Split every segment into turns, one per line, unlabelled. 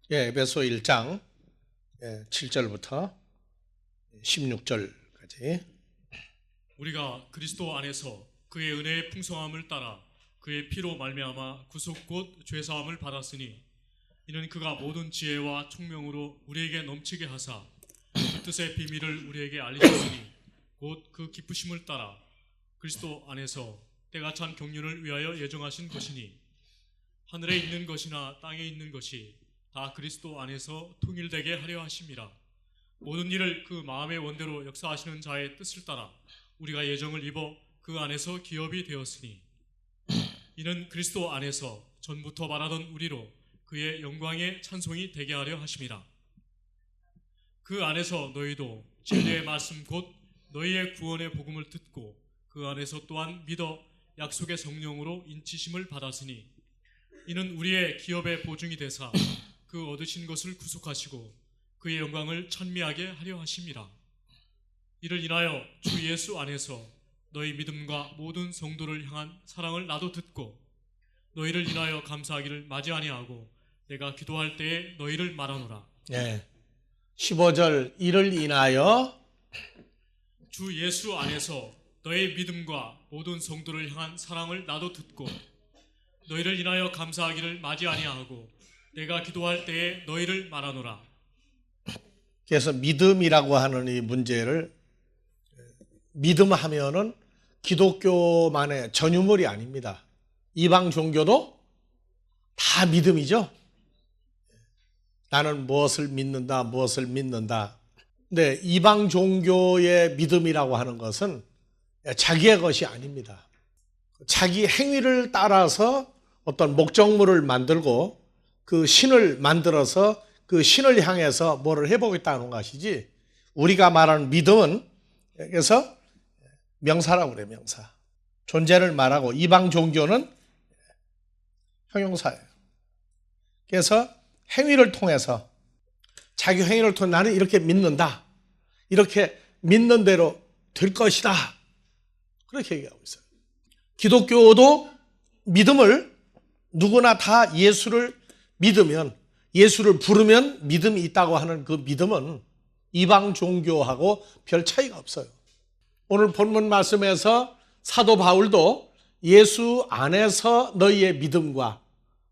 에베소 1장 7절부터 16절까지.
우리가 그리스도 안에서 그의 은혜의 풍성함을 따라 그의 피로 말미암아 구속 곧 죄사함을 받았으니 이는 그가 모든 지혜와 총명으로 우리에게 넘치게 하사 그 뜻의 비밀을 우리에게 알리셨으니 곧 그 기쁘심을 따라 그리스도 안에서 때가 찬 경륜을 위하여 예정하신 것이니 하늘에 있는 것이나 땅에 있는 것이 다 그리스도 안에서 통일되게 하려 하심이라. 모든 일을 그 마음의 원대로 역사하시는 자의 뜻을 따라 우리가 예정을 입어 그 안에서 기업이 되었으니 이는 그리스도 안에서 전부터 말하던 우리로 그의 영광의 찬송이 되게 하려 하심이라. 그 안에서 너희도 진리의 말씀 곧 너희의 구원의 복음을 듣고 그 안에서 또한 믿어 약속의 성령으로 인치심을 받았으니 이는 우리의 기업의 보증이 되사 그 얻으신 것을 구속하시고 그의 영광을 찬미하게 하려 하심이라. 이를 인하여 주 예수 안에서 너희 믿음과 모든 성도를 향한 사랑을 나도 듣고 너희를 인하여 감사하기를 마지 아니하고 내가 기도할 때에 너희를 말하노라.
15절 이를 인하여
주 예수 안에서 너희 믿음과 모든 성도를 향한 사랑을 나도 듣고 너희를 인하여 감사하기를 마지 아니하고 내가 기도할 때에 너희를 말하노라.
그래서 믿음이라고 하는 이 문제를, 믿음하면은 기독교만의 전유물이 아닙니다. 이방 종교도 다 믿음이죠. 나는 무엇을 믿는다, 무엇을 믿는다. 근데 이방 종교의 믿음이라고 하는 것은 자기의 것이 아닙니다. 자기 행위를 따라서 어떤 목적물을 만들고 그 신을 만들어서 그 신을 향해서 뭐를 해보겠다는 것이지, 우리가 말하는 믿음은, 그래서 명사라고 그래요. 명사. 존재를 말하고 이방 종교는 형용사예요. 그래서 행위를 통해서, 자기 행위를 통해 나는 이렇게 믿는다, 이렇게 믿는 대로 될 것이다, 그렇게 얘기하고 있어요. 기독교도 믿음을, 누구나 다 예수를 믿으면, 예수를 부르면 믿음이 있다고 하는 그 믿음은 이방 종교하고 별 차이가 없어요. 오늘 본문 말씀에서 사도 바울도 예수 안에서 너희의 믿음과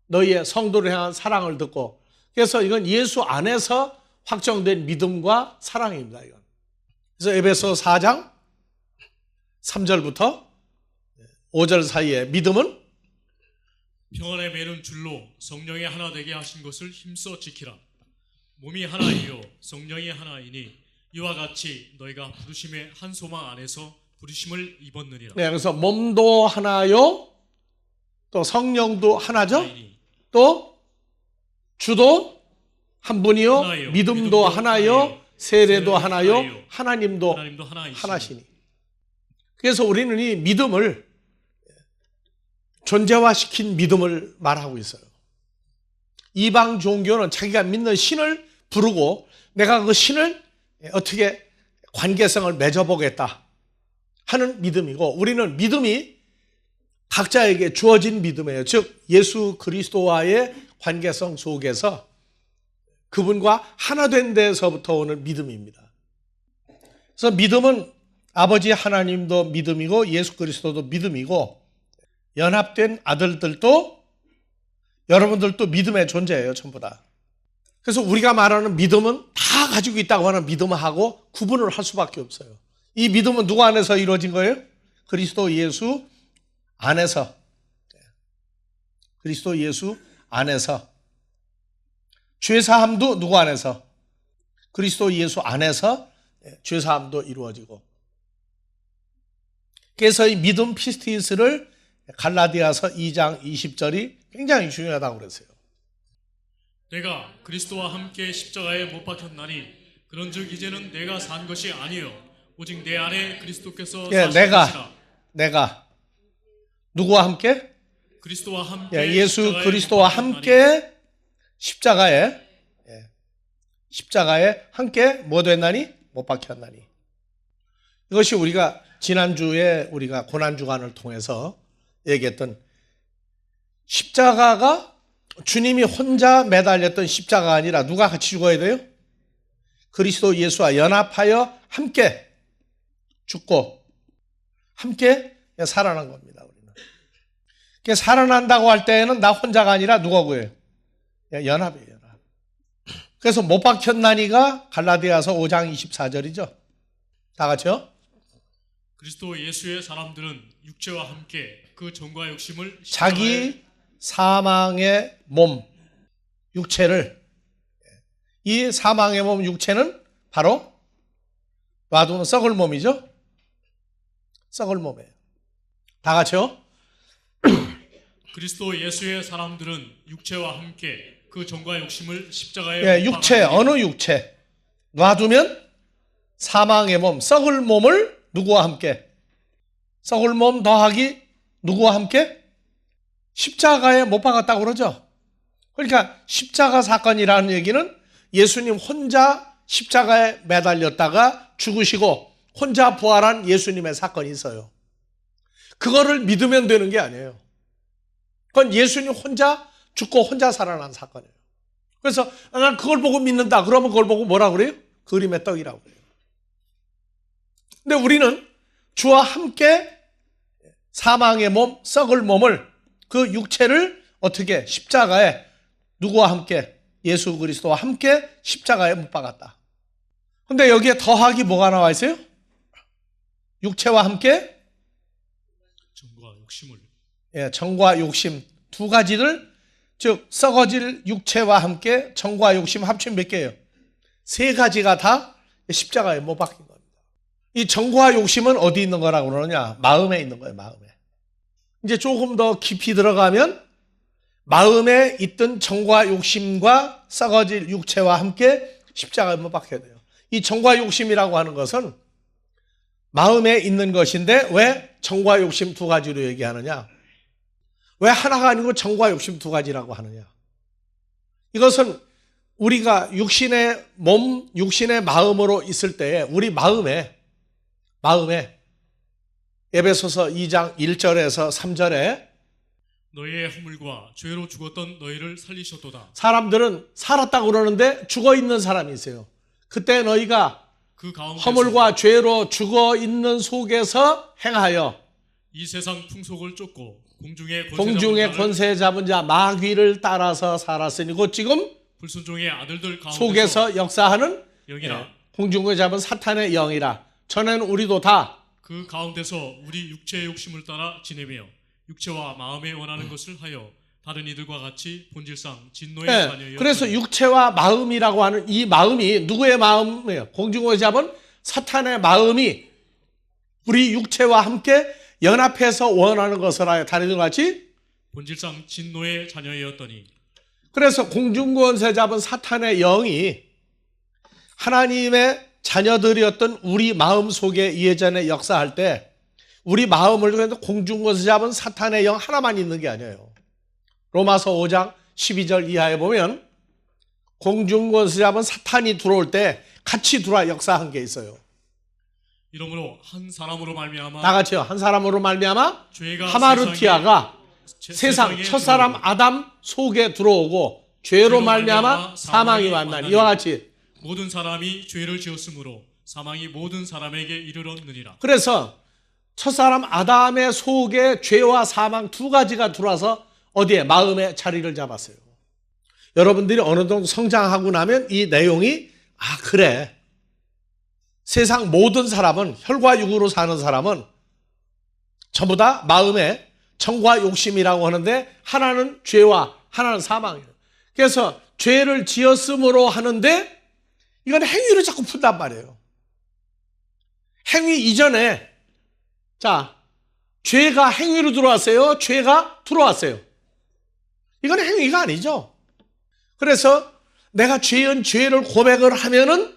너희의 성도를 향한 사랑을 듣고, 그래서 이건 예수 안에서 확정된 믿음과 사랑입니다. 이건. 그래서 에베소 4장 3절부터 5절 사이에 믿음은
평안에 매는 줄로 성령이 하나 되게 하신 것을 힘써 지키라. 몸이 하나이요 성령이 하나이니 이와 같이 너희가 부르심의 한 소망 안에서 부르심을 입었느니라.
그래서 몸도 하나요, 또 성령도 하나죠, 또 주도 한 분이요,
하나요.
믿음도 하나요, 세례도 하나요, 하나님도
하나이시니.
하나시니. 그래서 우리는 이 믿음을 존재화시킨 믿음을 말하고 있어요. 이방 종교는 자기가 믿는 신을 부르고 내가 그 신을 어떻게 관계성을 맺어보겠다 하는 믿음이고, 우리는 믿음이 각자에게 주어진 믿음이에요. 즉 예수 그리스도와의 관계성 속에서 그분과 하나 된 데서부터 오는 믿음입니다. 그래서 믿음은 아버지 하나님도 믿음이고 예수 그리스도도 믿음이고, 연합된 아들들도, 여러분들도 믿음의 존재예요. 전부 다. 그래서 우리가 말하는 믿음은 다 가지고 있다고 하는 믿음하고 구분을 할 수밖에 없어요. 이 믿음은 누구 안에서 이루어진 거예요? 그리스도 예수 안에서. 그리스도 예수 안에서. 죄사함도 누구 안에서? 그리스도 예수 안에서 죄사함도 이루어지고. 그래서 이 믿음 피스티스를 갈라디아서 2장 20절이 굉장히 중요하다고 그랬어요.
내가 그리스도와 함께 십자가에 못 박혔나니 그런즉 이제는 내가 산 것이 아니요 오직 내 안에 그리스도께서 사신 것이라.
내가 누구와 함께?
그리스도와 함께
예수 그리스도와 함께 십자가에 함께 뭐 됐나니? 못 박혔나니. 이것이 우리가 지난주에 우리가 고난주간을 통해서 얘기했던 십자가가 주님이 혼자 매달렸던 십자가가 아니라 누가 같이 죽어야 돼요? 그리스도 예수와 연합하여 함께 죽고 함께 살아난 겁니다. 우리는. 살아난다고 할 때에는 나 혼자가 아니라 누가 구해요? 연합이에요. 연합. 그래서 못 박혔나니가 갈라디아서 5장 24절이죠. 다 같이요?
그리스도 예수의 사람들은 육체와 함께 그 정과 욕심을
자기 사망의 몸, 육체를, 이 사망의 몸, 육체는 바로 놔두는 썩을 몸이죠. 썩을 몸이에요. 다 같이요?
그리스도 예수의 사람들은 육체와 함께 그 정과 욕심을 십자가에 못
육체,
박았으니
어느 육체 놔두면 사망의 몸, 썩을 몸을 누구와 함께? 썩을 몸 더하기 누구와 함께? 십자가에 못 박았다고 그러죠. 그러니까 십자가 사건이라는 얘기는 예수님 혼자 십자가에 매달렸다가 죽으시고 혼자 부활한 예수님의 사건이 있어요. 그거를 믿으면 되는 게 아니에요. 그건 예수님 혼자 죽고 혼자 살아난 사건이에요. 그래서 난 그걸 보고 믿는다. 그러면 그걸 보고 뭐라 그래요? 그림의 떡이라고 그래요. 근데 우리는 주와 함께 사망의 몸, 썩을 몸을, 그 육체를 어떻게 십자가에 누구와 함께? 예수 그리스도와 함께 십자가에 못 박았다. 근데 여기에 더하기 뭐가 나와 있어요? 육체와 함께
정과 욕심을
정과 욕심 두 가지를, 즉 썩어질 육체와 함께 정과 욕심 합치면 몇 개예요? 세 가지가 다 십자가에 못 박힌 겁니다. 이 정과 욕심은 어디 있는 거라고 그러느냐? 마음에 있는 거예요. 마음에. 이제 조금 더 깊이 들어가면 마음에 있던 정과 욕심과 썩어질 육체와 함께 십자가에 못 박혀야 돼요. 이 정과 욕심이라고 하는 것은 마음에 있는 것인데 왜 정과 욕심 두 가지로 얘기하느냐? 왜 하나가 아니고 정과 욕심 두 가지라고 하느냐? 이것은 우리가 육신의 몸, 육신의 마음으로 있을 때에 우리 마음에 에베소서 2장 1절에서 3절에
너희의 허물과 죄로 죽었던 너희를 살리셨도다.
사람들은 살았다고 그러는데 죽어 있는 사람이 있어요. 그때 너희가
그 가운데서
허물과 죄로 죽어 있는 속에서 행하여
이 세상 풍속을 쫓고
공중의 권세 잡은 자 마귀를 따라서 살았으니 곧 지금
불순종의 아들들 가운데서
속에서 역사하는
영이라
공중에 잡은 사탄의 영이라. 전에는 우리도 다
그 가운데서 우리 육체의 욕심을 따라 지내며 육체와 마음에 원하는 것을 하여 다른 이들과 같이 본질상 진노의 자녀였더니
그래서 육체와 마음이라고 하는 이 마음이 누구의 마음이에요? 공중에 잡은 사탄의 마음이 우리 육체와 함께 연합해서 원하는 것을 하여 다른 이들과 같이
본질상 진노의 자녀였더니
그래서 공중권세 잡은 사탄의 영이 하나님의 자녀들이었던 우리 마음 속에 예전에 역사할 때 우리 마음을 통해서 공중권세 잡은 사탄의 영 하나만 있는 게 아니에요. 로마서 5장 12절 이하에 보면 공중권세 잡은 사탄이 들어올 때 같이 들어와 역사한 게 있어요.
이러므로 한 사람으로 말미암아
다 같이요. 한 사람으로 말미암아
죄가
하마르티아가 세상 첫사람
들어오고
아담 속에 들어오고 죄로 말미암아 사망이 왔나니 이와 같이
모든 사람이 죄를 지었으므로 사망이 모든 사람에게 이르렀느니라.
그래서 첫사람 아담의 속에 죄와 사망 두 가지가 들어와서 어디에? 마음에 자리를 잡았어요. 여러분들이 어느 정도 성장하고 나면 이 내용이 그래. 세상 모든 사람은 혈과 육으로 사는 사람은 전부 다 마음에 정과 욕심이라고 하는데 하나는 죄와 하나는 사망이에요. 그래서 죄를 지었음으로 하는데 이건 행위를 자꾸 푼단 말이에요. 행위 이전에 죄가 행위로 들어왔어요? 죄가 들어왔어요? 이건 행위가 아니죠. 그래서 내가 죄인 죄를 고백을 하면은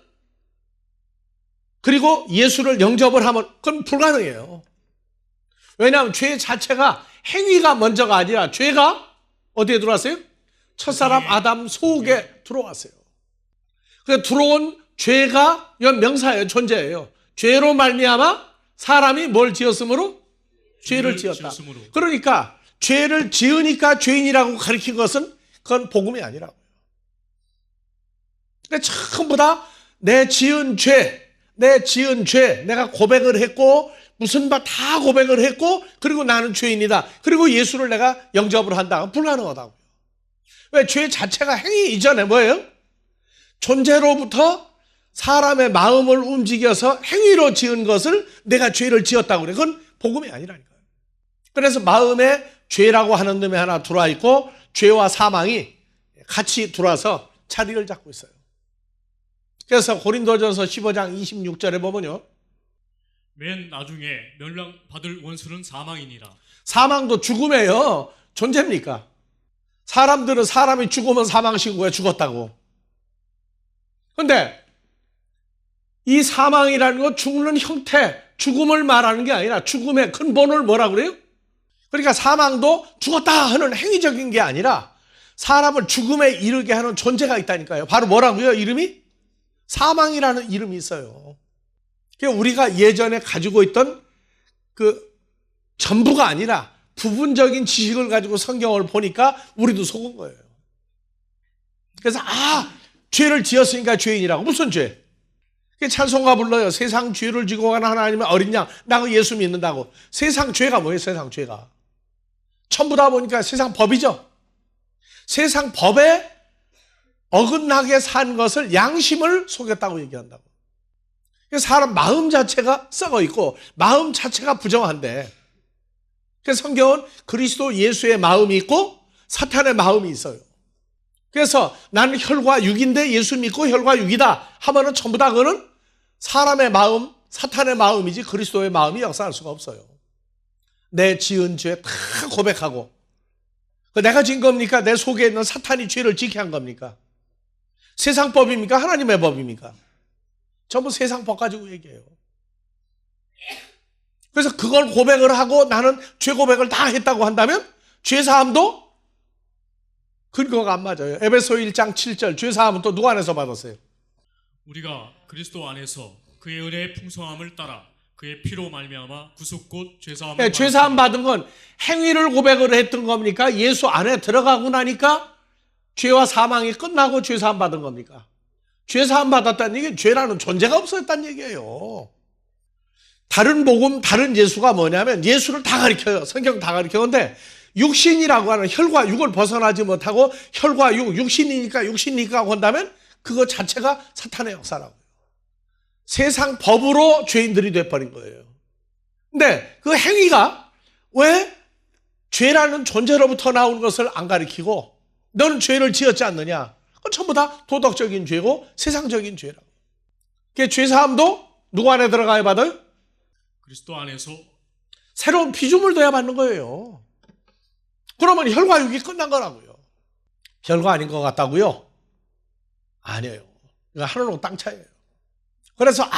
그리고 예수를 영접을 하면 그건 불가능해요. 왜냐하면 죄 자체가 행위가 먼저가 아니라 죄가 어디에 들어왔어요? 첫사람 아담 속에 들어왔어요. 그래서 들어온 죄가 이건 명사예요. 존재예요. 죄로 말미암아 사람이 뭘 지었으므로? 죄를 지었다.
지었으므로.
그러니까 죄를 지으니까 죄인이라고 가르친 것은 그건 복음이 아니라고요. 그러니까 전부 다 내 지은 죄, 내가 고백을 했고 무슨 바 다 고백을 했고 그리고 나는 죄인이다. 그리고 예수를 내가 영접을 한다. 불가능하다고요. 왜? 죄 자체가 행위 이전에 뭐예요? 존재로부터 사람의 마음을 움직여서 행위로 지은 것을 내가 죄를 지었다고 그래. 그건 복음이 아니라니까요. 그래서 마음에 죄라고 하는 놈이 하나 들어와 있고 죄와 사망이 같이 들어와서 자리를 잡고 있어요. 그래서 고린도전서 15장 26절에 보면요.
맨 나중에 멸망받을 원수는 사망이니라.
사망도 죽음이에요. 존재입니까? 사람들은 사람이 죽으면 사망시고 왜 죽었다고. 그런데 이 사망이라는 건 죽는 형태, 죽음을 말하는 게 아니라 죽음의 근본을 뭐라 그래요? 그러니까 사망도 죽었다 하는 행위적인 게 아니라 사람을 죽음에 이르게 하는 존재가 있다니까요. 바로 뭐라고요? 이름이? 사망이라는 이름이 있어요. 우리가 예전에 가지고 있던 그 전부가 아니라 부분적인 지식을 가지고 성경을 보니까 우리도 속은 거예요. 그래서 죄를 지었으니까 죄인이라고. 무슨 죄? 찬송가 불러요. 세상 죄를 지고 가는 하나님의 어린 양, 나 예수 믿는다고. 세상 죄가 뭐예요? 세상 죄가 전부 다 보니까 세상 법이죠. 세상 법에 어긋나게 산 것을 양심을 속였다고 얘기한다고. 사람 마음 자체가 썩어 있고 마음 자체가 부정한데, 그래서 성경은 그리스도 예수의 마음이 있고 사탄의 마음이 있어요. 그래서 나는 혈과 육인데 예수 믿고 혈과 육이다 하면은 전부 다 그거는 사람의 마음, 사탄의 마음이지 그리스도의 마음이 역사할 수가 없어요. 내 지은 죄 다 고백하고, 내가 지은 겁니까? 내 속에 있는 사탄이 죄를 지게 한 겁니까? 세상 법입니까? 하나님의 법입니까? 전부 세상 법 가지고 얘기해요. 그래서 그걸 고백을 하고 나는 죄 고백을 다 했다고 한다면 죄사함도 근거가 안 맞아요. 에베소 1장 7절 죄사함은 또 누구 안에서 받았어요?
우리가 그리스도 안에서 그의 은혜의 풍성함을 따라 그의 피로 말미암아 구속 곧 죄사함을
죄사함 받은 건 행위를 고백을 했던 겁니까? 예수 안에 들어가고 나니까 죄와 사망이 끝나고 죄사함 받은 겁니까? 죄사함 받았다는 얘기는 죄라는 존재가 없었다는 얘기예요. 다른 복음, 다른 예수가 뭐냐면 예수를 다 가르쳐요. 성경 다 가르쳐는데 육신이라고 하는 혈과 육을 벗어나지 못하고 혈과 육, 육신이니까 한다면 그거 자체가 사탄의 역사라고요. 세상 법으로 죄인들이 돼버린 거예요. 근데 그 행위가 왜 죄라는 존재로부터 나온 것을 안 가르치고 너는 죄를 지었지 않느냐? 그건 전부 다 도덕적인 죄고 세상적인 죄라고. 그 죄사함도 누구 안에 들어가야 받아요?
그리스도 안에서
새로운 피조물 돼야 받는 거예요. 그러면 혈과 육이 끝난 거라고요. 별거 아닌 것 같다고요? 아니에요. 이거 하늘하고 땅 차이예요. 그래서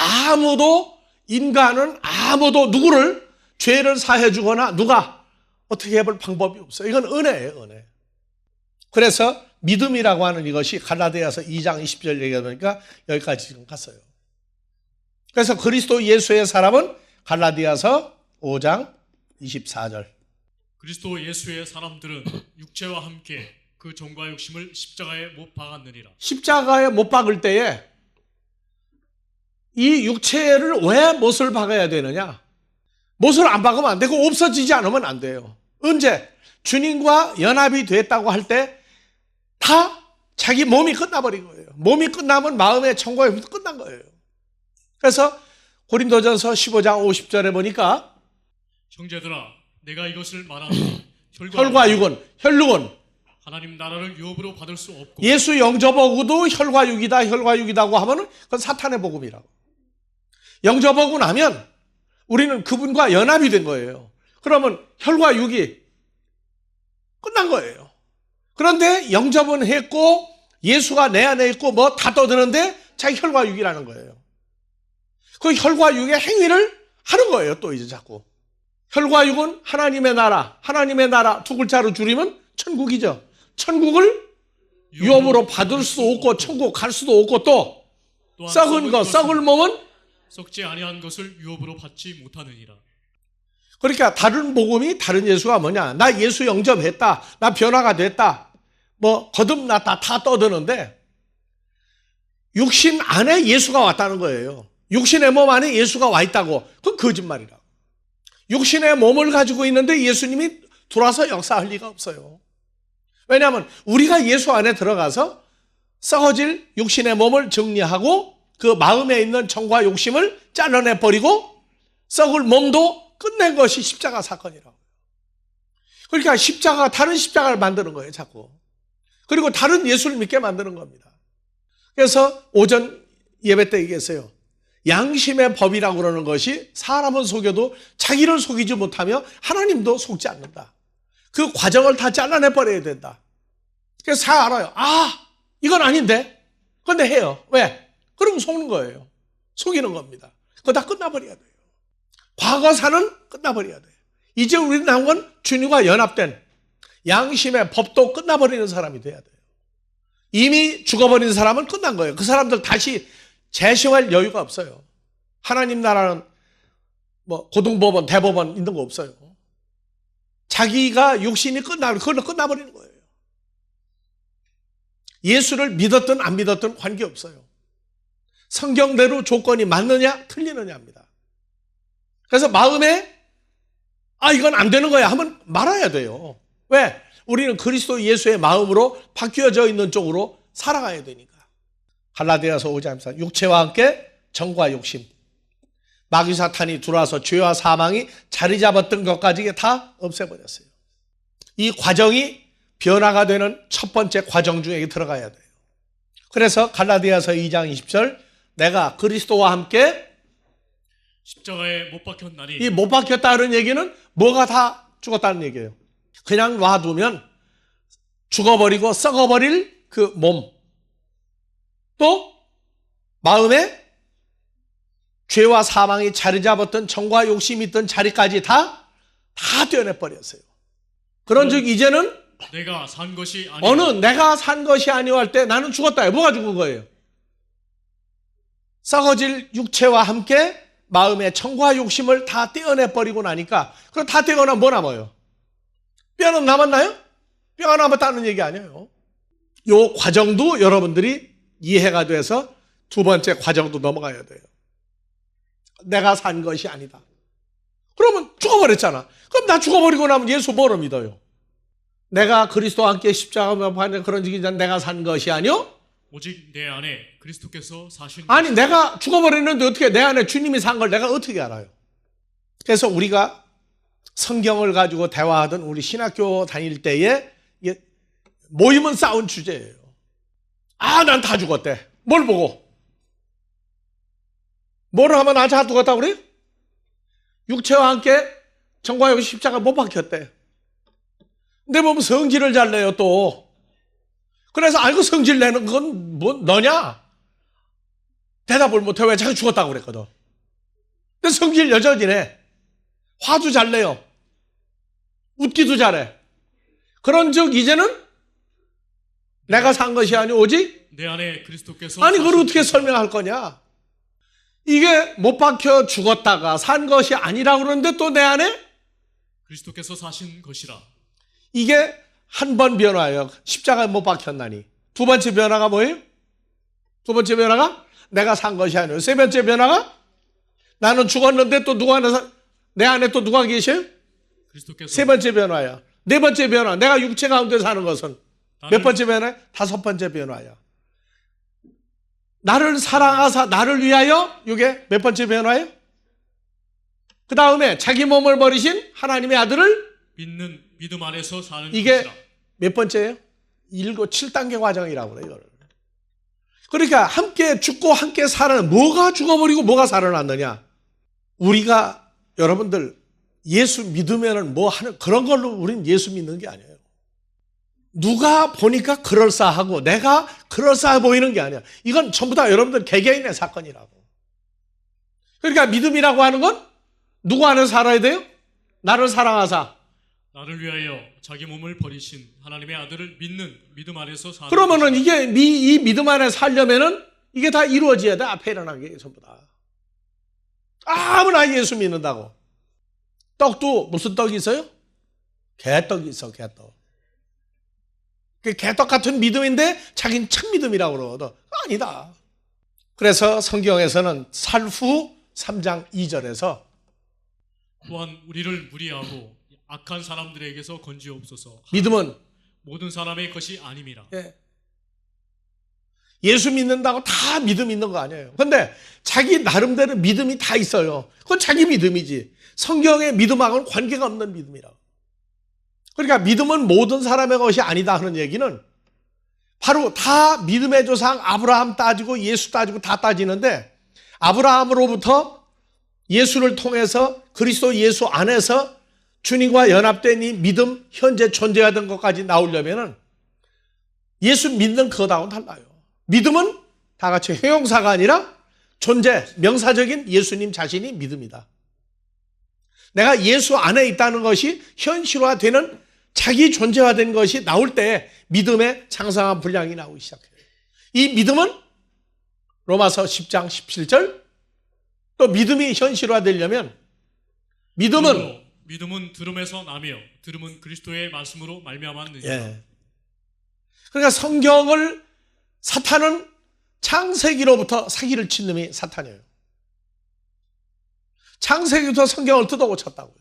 인간은 아무도 누구를 죄를 사해 주거나 누가 어떻게 해볼 방법이 없어요. 이건 은혜예요, 은혜. 그래서 믿음이라고 하는 이것이 갈라디아서 2장 20절 얘기하니까 여기까지 지금 갔어요. 그래서 그리스도 예수의 사람은 갈라디아서 5장 24절.
그리스도 예수의 사람들은 육체와 함께 그 정과 욕심을 십자가에 못 박았느니라.
십자가에 못 박을 때에 이 육체를 왜 못을 박아야 되느냐? 못을 안 박으면 안 되고 없어지지 않으면 안 돼요. 언제? 주님과 연합이 됐다고 할 때 다 자기 몸이 끝나버린 거예요. 몸이 끝나면 마음의 정과 욕심도 끝난 거예요. 그래서 고린도전서 15장 50절에 보니까
형제들아 내가 이것을 말하노니
혈과 육은
하나님 나라를 유업으로 받을 수 없고
예수 영접하고도 혈과 육이다고 하면은 그건 사탄의 복음이라고. 영접하고 나면 우리는 그분과 연합이 된 거예요. 그러면 혈과 육이 끝난 거예요. 그런데 영접은 했고 예수가 내 안에 있고 뭐 다 떠드는데 자기 혈과 육이라는 거예요. 그 혈과 육의 행위를 하는 거예요. 또 이제 자꾸 혈과 육은 하나님의 나라 두 글자로 줄이면 천국이죠. 천국을 유업으로 받을 수 없고 천국 갈 수도 없고 또 썩을 몸은
썩지 아니한 것을 유업으로 받지 못하느니라.
그러니까 다른 복음이 다른 예수가 뭐냐? 나 예수 영접했다. 나 변화가 됐다. 뭐 거듭났다 다 떠드는데 육신 안에 예수가 왔다는 거예요. 육신의 몸 안에 예수가 와 있다고. 그건 거짓말이라고. 육신의 몸을 가지고 있는데 예수님이 들어와서 역사할 리가 없어요. 왜냐하면 우리가 예수 안에 들어가서 썩어질 육신의 몸을 정리하고 그 마음에 있는 정과 욕심을 잘라내버리고 썩을 몸도 끝낸 것이 십자가 사건이라고. 그러니까 십자가가 다른 십자가를 만드는 거예요, 자꾸. 그리고 다른 예수를 믿게 만드는 겁니다. 그래서 오전 예배 때 얘기했어요. 양심의 법이라고 그러는 것이 사람은 속여도 자기를 속이지 못하며 하나님도 속지 않는다. 그 과정을 다 잘라내버려야 된다. 그래서 다 알아요. 아, 이건 아닌데? 근데 해요. 왜? 그럼 속는 거예요. 속이는 겁니다. 그거 다 끝나버려야 돼요. 과거사는 끝나버려야 돼요. 이제 우리는 나온 건 주님과 연합된 양심의 법도 끝나버리는 사람이 돼야 돼요. 이미 죽어버린 사람은 끝난 거예요. 그 사람들 다시 재생할 여유가 없어요. 하나님 나라는 뭐 고등법원, 대법원 있는 거 없어요. 자기가 육신이 그걸로 끝나버리는 거예요. 예수를 믿었든 안 믿었든 관계없어요. 성경대로 조건이 맞느냐 틀리느냐입니다. 그래서 마음에 이건 안 되는 거야 하면 말아야 돼요. 왜? 우리는 그리스도 예수의 마음으로 바뀌어져 있는 쪽으로 살아가야 되니까. 갈라디아서 5장 육체와 함께 정과 욕심, 마귀 사탄이 들어와서 죄와 사망이 자리 잡았던 것까지 다 없애버렸어요. 이 과정이 변화가 되는 첫 번째 과정 중에 들어가야 돼요. 그래서 갈라디아서 2장 20절 내가 그리스도와 함께
십자가에 못 박혔나니.
이 못 박혔다는 얘기는 뭐가 다 죽었다는 얘기예요. 그냥 놔두면 죽어버리고 썩어버릴 그 몸, 또 마음에 죄와 사망이 자리 잡았던 정과 욕심이 있던 자리까지 다 떼어내버렸어요. 그런즉 이제는
내가 산 것이 아니오.
어느 내가 산 것이 아니오 할 때 나는 죽었다. 뭐가 죽은 거예요? 썩어질 육체와 함께 마음의 정과 욕심을 다 떼어내버리고 나니까, 그럼 다 떼거나 뭐 남아요? 뼈는 남았나요? 뼈가 남았다는 얘기 아니에요. 요 과정도 여러분들이 이해가 돼서 두 번째 과정도 넘어가야 돼요. 내가 산 것이 아니다. 그러면 죽어버렸잖아. 그럼 나 죽어버리고 나면 예수 뭐로 믿어요? 내가 그리스도와 함께 십자가에 받는 그런 적이 내가 산 것이 아니요?
오직 내 안에 그리스도께서 사신.
아니 내가 죽어버리는데 어떻게 내 안에 주님이 산 걸 내가 어떻게 알아요? 그래서 우리가 성경을 가지고 대화하던 우리 신학교 다닐 때에 모임은 싸운 주제예요. 난 다 죽었대. 뭘 보고? 뭘 하면 나 다 죽었다고 그래요? 육체와 함께 정과 욕심 십자가 못 박혔대. 근데 뭐 성질을 잘 내요 또. 그래서 알고 성질 내는 건 뭐 너냐? 대답을 못해. 왜 자기 죽었다고 그랬거든. 근데 성질 여전히 내. 화도 잘 내요. 웃기도 잘해. 그런즉 이제는 내가 산 것이 아니오 오직
내 안에 그리스도께서.
아니 그걸 어떻게 설명할 거냐? 이게 못 박혀 죽었다가 산 것이 아니라고 그러는데 또 내 안에
그리스도께서 사신 것이라.
이게 한 번 변화예요. 십자가에 못 박혔나니. 두 번째 변화가 뭐예요? 두 번째 변화가 내가 산 것이 아니에요. 세 번째 변화가 나는 죽었는데 또 내 안에 또 누가 계셔요?
그리스도께서.
세 번째 변화야. 네 번째 변화. 내가 육체 가운데 사는 것은 몇 번째 변화야? 다섯 번째 변화야. 나를 사랑하사 나를 위하여 이게 몇 번째 변화예요? 그 다음에 자기 몸을 버리신 하나님의 아들을
믿는 믿음 안에서 사는
이게
것이라.
몇 번째예요? 7단계 과정이라고 그래요. 이걸. 그러니까 함께 죽고 함께 살아는 뭐가 죽어버리고 뭐가 살아났느냐? 우리가 여러분들 예수 믿으면은 뭐 하는 그런 걸로 우리는 예수 믿는 게 아니에요. 누가 보니까 그럴싸하고 내가 그럴싸해 보이는 게 아니야. 이건 전부 다 여러분들 개개인의 사건이라고. 그러니까 믿음이라고 하는 건 누구 안에 살아야 돼요? 나를 사랑하사
나를 위하여 자기 몸을 버리신 하나님의 아들을 믿는 믿음 안에서 사는.
그러면은 이게 이 믿음 안에 살려면은 이게 다 이루어져야 돼. 앞에 일어난 게 전부 다. 아무나 예수 믿는다고. 떡도 무슨 떡이 있어요? 개떡이 있어, 개떡. 그 개떡 같은 믿음인데 자기는 참 믿음이라고 그러거든. 아니다. 그래서 성경에서는 살후 3장 2절에서
또한 우리를 무리하고 악한 사람들에게서 건지옵소서.
믿음은
모든 사람의 것이 아님이라.
예수 믿는다고 다 믿음 있는 거 아니에요. 근데 자기 나름대로 믿음이 다 있어요. 그건 자기 믿음이지. 성경의 믿음하고는 관계가 없는 믿음이라고. 그러니까 믿음은 모든 사람의 것이 아니다 하는 얘기는 바로 다 믿음의 조상 아브라함 따지고 예수 따지고 다 따지는데 아브라함으로부터 예수를 통해서 그리스도 예수 안에서 주님과 연합된 이 믿음 현재 존재하던 것까지 나오려면은 예수 믿는 그거하고는 달라요. 믿음은 다 같이 형용사가 아니라 존재, 명사적인 예수님 자신이 믿음이다. 내가 예수 안에 있다는 것이 현실화되는 자기 존재화된 것이 나올 때 믿음의 장성한 분량이 나오기 시작해요. 이 믿음은 로마서 10장 17절 또 믿음이 현실화되려면
믿음은 들음에서 나며 들음은 그리스도의 말씀으로 말미암았느니라.
그러니까 성경을 사탄은 창세기로부터 사기를 친 놈이 사탄이에요. 창세기부터 성경을 뜯어고쳤다고요.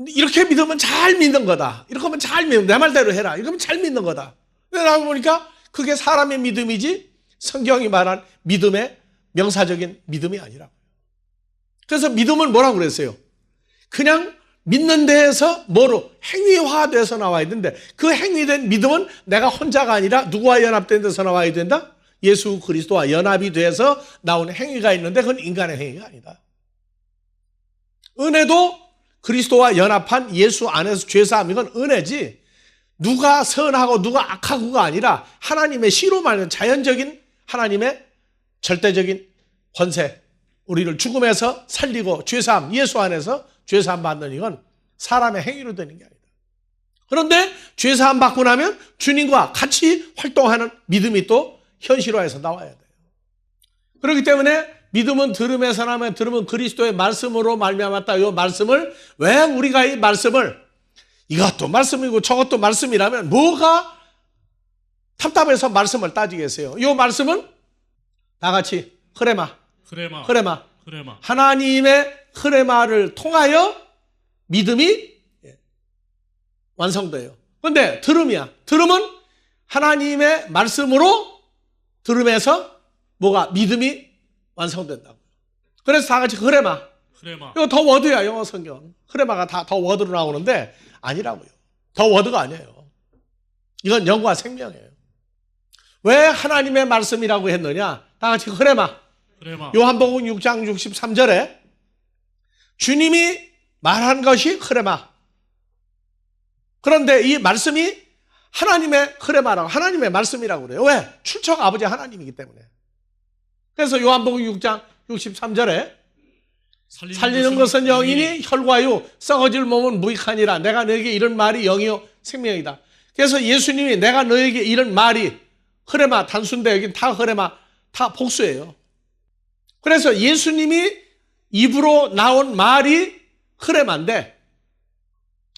이렇게 믿으면 잘 믿는 거다. 이렇게 하면 잘 믿는 내 말대로 해라. 이러면 잘 믿는 거다. 그러다 보니까 그게 사람의 믿음이지 성경이 말한 믿음의 명사적인 믿음이 아니라고요. 그래서 믿음은 뭐라고 그랬어요? 그냥 믿는 데에서 뭐로 행위화돼서 나와야 되는데 그 행위된 믿음은 내가 혼자가 아니라 누구와 연합된 데서 나와야 된다? 예수 그리스도와 연합이 돼서 나오는 행위가 있는데 그건 인간의 행위가 아니다. 은혜도 그리스도와 연합한 예수 안에서 죄사함 이건 은혜지 누가 선하고 누가 악하고가 아니라 하나님의 시로 말하는 자연적인 하나님의 절대적인 권세 우리를 죽음에서 살리고 죄사함 예수 안에서 죄사함 받는 이건 사람의 행위로 되는 게 아니다. 그런데 죄사함 받고 나면 주님과 같이 활동하는 믿음이 또 현실화해서 나와야 돼요. 그렇기 때문에 믿음은 들음에서 나면 들음은 그리스도의 말씀으로 말미암았다. 이 말씀을 왜 우리가 이 말씀을 이것도 말씀이고 저것도 말씀이라면 뭐가 답답해서 말씀을 따지겠어요. 이 말씀은 다 같이 흐레마. 하나님의 흐레마를 통하여 믿음이 완성돼요. 그런데 들음이야. 들음은 하나님의 말씀으로 들음에서 뭐가 믿음이 완성된다고. 그래서 다 같이 흐레마. 이거 더 워드야 영어 성경. 흐레마가 다 더 워드로 나오는데 아니라고요. 더 워드가 아니에요. 이건 영과 생명이에요. 왜 하나님의 말씀이라고 했느냐? 다 같이 흐레마. 요한복음 6장 63절에 주님이 말한 것이 흐레마. 그런데 이 말씀이 하나님의 흐레마라고 하나님의 말씀이라고 그래요. 왜? 출처가 아버지 하나님이기 때문에. 그래서 요한복음 6장 63절에 살리는 것은 영이니 혈과요 썩어질 몸은 무익하니라. 내가 너에게 이런 말이 영이요 생명이다. 그래서 예수님이 내가 너에게 이런 말이 흐레마 단수인데 여긴 다 흐레마 다 복수예요. 그래서 예수님이 입으로 나온 말이 흐레마인데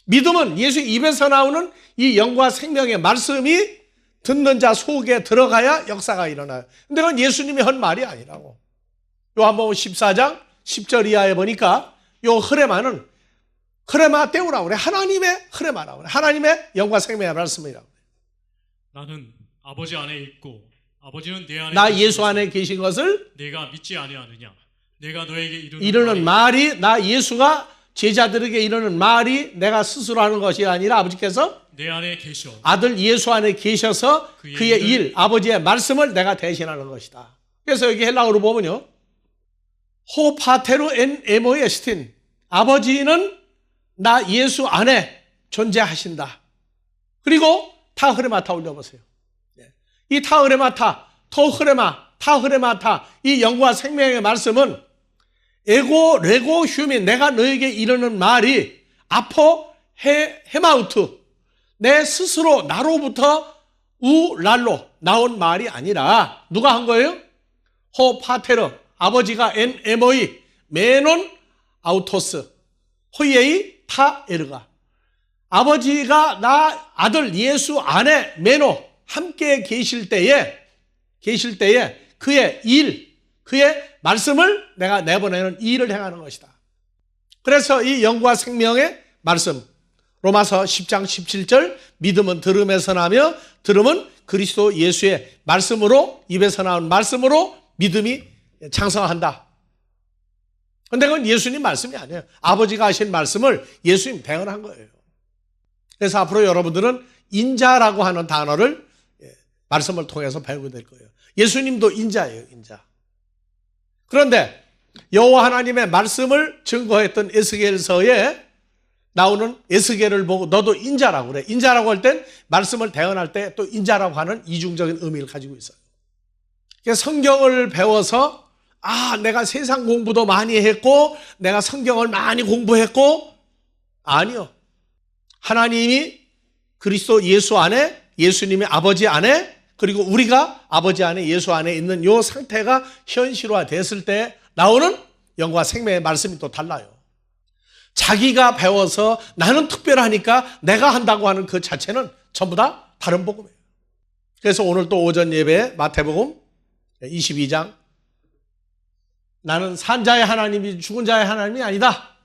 믿음은 예수 입에서 나오는 이 영과 생명의 말씀이 듣는 자 속에 들어가야 역사가 일어나요. 근데 그건 예수님이 한 말이 아니라고. 요한복음 14장 10절 이하에 보니까 요 흐레마는 흐레마 떼우라고 그래. 하나님의 흐레마라고 그래. 하나님의 영과 생명의 말씀이라고 그래.
나는 아버지 안에 있고 아버지는 내 안에
나 예수 안에 계신 것을
내가 믿지 아니하느냐. 내가 너에게
이르는 말이 나 예수가 제자들에게 이르는 말이 내가 스스로 하는 것이 아니라 아버지께서
내 안에 계셔
아들 예수 안에 계셔서 그의 일 아버지의 말씀을 내가 대신하는 것이다. 그래서 여기 헬라어로 보면요. 호 파테로 엔 에모에스틴 아버지는 나 예수 안에 존재하신다. 그리고 타흐레마타 올려보세요. 이 타흐레마타, 토흐레마, 타흐레마타 이 영과 생명의 말씀은 에고, 레고, 휴민 내가 너에게 이르는 말이 아포, 헤마우트 내 스스로 나로부터 우랄로 나온 말이 아니라 누가 한 거예요? 호 파테르 아버지가 엔 에모이 메논 아우토스 호이에이 타 에르가 아버지가 나 아들 예수 안에 매너 함께 계실 때에 그의 그의 말씀을 내가 내보내는 일을 행하는 것이다. 그래서 이 영과 생명의 말씀, 로마서 10장 17절, 믿음은 들음에서 나며 들음은 그리스도 예수의 말씀으로, 입에서 나온 말씀으로 믿음이 장성한다. 그런데 그건 예수님 말씀이 아니에요. 아버지가 하신 말씀을 예수님 대언한 거예요. 그래서 앞으로 여러분들은 인자라고 하는 단어를 말씀을 통해서 배우게 될 거예요. 예수님도 인자예요, 인자. 그런데 여호와 하나님의 말씀을 증거했던 에스겔서에 나오는 에스겔을 보고 너도 인자라고 그래. 인자라고 할 땐 말씀을 대언할 때 또 인자라고 하는 이중적인 의미를 가지고 있어요. 성경을 배워서 내가 세상 공부도 많이 했고 내가 성경을 많이 공부했고, 아니요. 하나님이 그리스도 예수 안에, 예수님의 아버지 안에, 그리고 우리가 아버지 안에 예수 안에 있는 이 상태가 현실화됐을 때 나오는 영과 생명의 말씀이 또 달라요. 자기가 배워서 나는 특별하니까 내가 한다고 하는 그 자체는 전부 다 다른 복음이에요. 그래서 오늘 또 오전 예배에 마태복음 22장, 나는 산 자의 하나님이 죽은 자의 하나님이 아니다.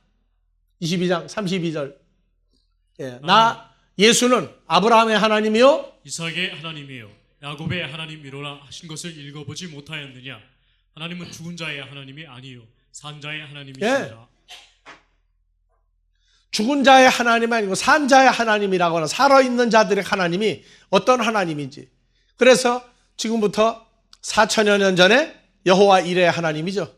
22장 32절. 나 예수는 아브라함의 하나님이요
이삭의 하나님이요 야곱의 하나님이로라 하신 것을 읽어보지 못하였느냐. 하나님은 죽은 자의 하나님이 아니요 산 자의 하나님이시니라.
죽은 자의 하나님이 아니고 산 자의 하나님이라고 하는, 살아있는 자들의 하나님이 어떤 하나님인지. 그래서 지금부터 4천여 년 전에 여호와 이레의 하나님이죠.